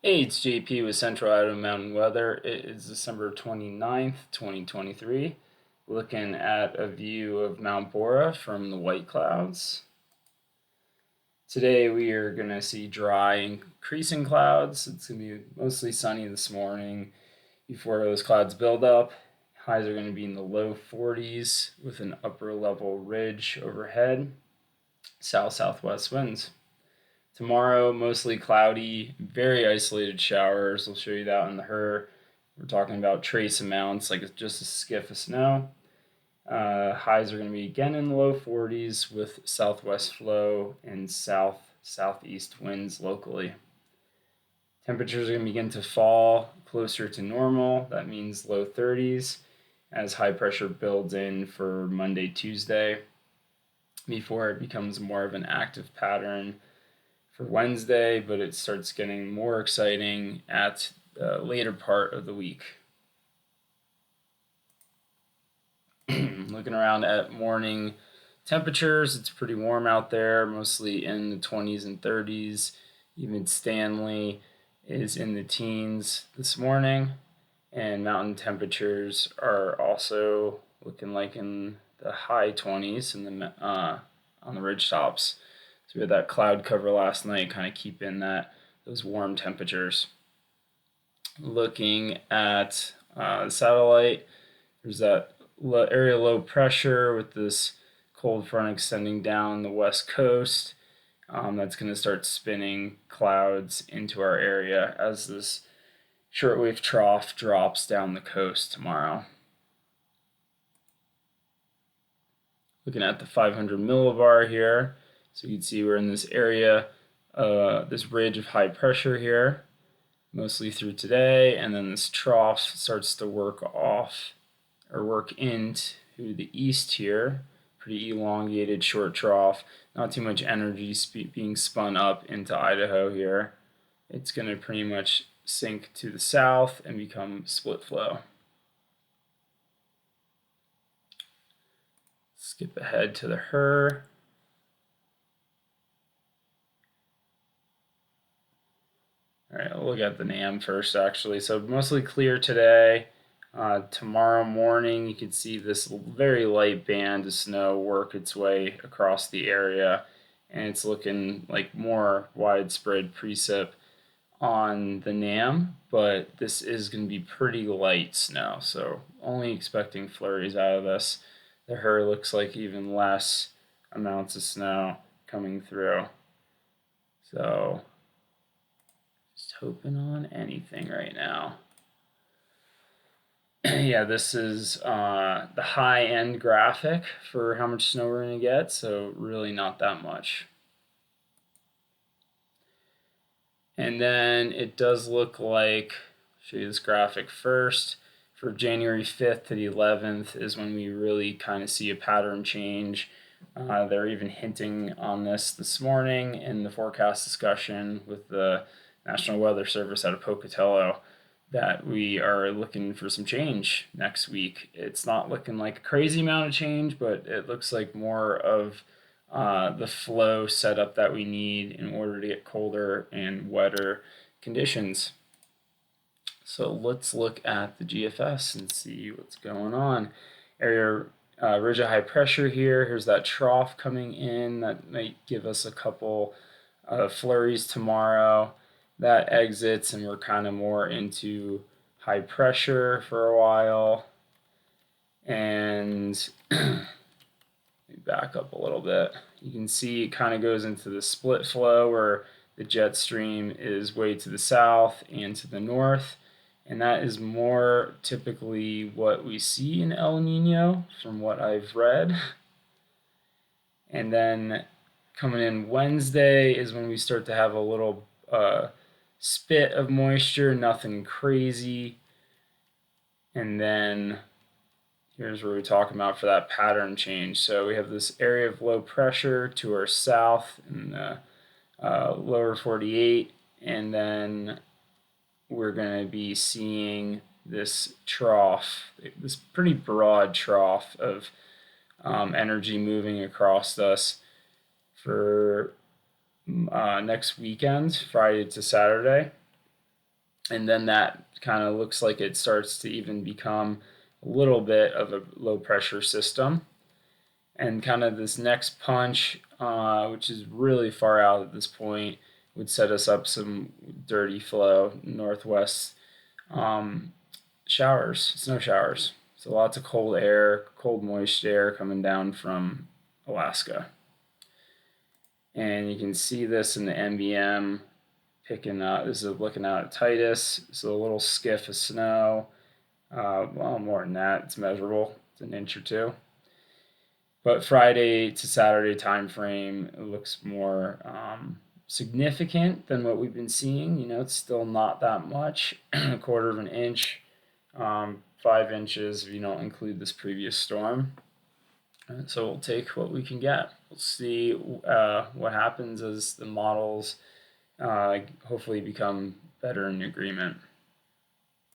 Hey, it's JP with Central Idaho Mountain Weather. It is December 29th, 2023. Looking at a view of Mount Bora from the White Clouds. Today we are going to see dry increasing clouds. It's going to be mostly sunny this morning before those clouds build up. Highs are going to be in the low 40s with an upper level ridge overhead. South-southwest winds. Tomorrow, mostly cloudy, very isolated showers. I'll show you that on the HRRR. We're talking about trace amounts, like just a skiff of snow. Highs are going to be again in the low 40s with southwest flow and southeast winds locally. Temperatures are going to begin to fall closer to normal. That means low 30s as high pressure builds in for Monday, Tuesday, before it becomes more of an active pattern for Wednesday, but it starts getting more exciting at the later part of the week. Looking around at morning temperatures, it's pretty warm out there, mostly in the 20s and 30s. Even Stanley is in the teens this morning, and mountain temperatures are also looking like in the high 20s in the on the ridge tops. So we had that cloud cover last night, kind of keeping those warm temperatures. Looking at the satellite, there's that area low pressure with this cold front extending down the west coast. That's going to start spinning clouds into our area as this shortwave trough drops down the coast tomorrow. Looking at the 500 millibar here, so you can see we're in this area, this ridge of high pressure here, mostly through today, and then this trough starts to work off or work into the east here. Pretty elongated short trough, not too much energy being spun up into Idaho here. It's going to pretty much sink to the south and become split flow. Skip ahead to the HRRR. All right, we'll look at the NAM first, actually. So mostly clear today. Tomorrow morning, you can see this very light band of snow work its way across the area, and it's looking like more widespread precip on the NAM, but this is going to be pretty light snow, so only expecting flurries out of this. The HRRR looks like even less amounts of snow coming through. So just hoping on anything right now. Yeah, this is the high-end graphic for how much snow we're going to get, so really not that much. And then it does look like, show you this graphic first, for January 5th to the 11th is when we really kind of see a pattern change. They're even hinting on this morning in the forecast discussion with the National Weather Service out of Pocatello, that we are looking for some change next week. It's not looking like a crazy amount of change, but it looks like more of the flow setup that we need in order to get colder and wetter conditions. So let's look at the GFS and see what's going on. Area ridge of high pressure here. Here's that trough coming in that might give us a couple flurries tomorrow. That exits and we're kind of more into high pressure for a while. And let me back up a little bit. You can see it kind of goes into the split flow where the jet stream is way to the south and to the north. And that is more typically what we see in El Nino from what I've read. And then coming in Wednesday is when we start to have a little spit of moisture, nothing crazy. And then here's where we're talking about for that pattern change. So we have this area of low pressure to our south in the lower 48, and then we're going to be seeing this trough, this pretty broad trough of energy moving across us for next weekend, Friday to Saturday. and then that kind of looks like it starts to even become a little bit of a low pressure system. And kind of this next punch, which is really far out at this point, would set us up some dirty flow, northwest um, showers, snow showers. So lots of cold air, cold moist air coming down from Alaska. And you can see this in the NBM picking up. This is looking out at Titus. So a little skiff of snow. Well, more than that, it's measurable. It's an inch or two. But Friday to Saturday time frame, it looks more significant than what we've been seeing. You know, it's still not that much, a quarter of an inch, 5 inches if you don't include this previous storm. So we'll take what we can get. We'll see what happens as the models hopefully become better in agreement.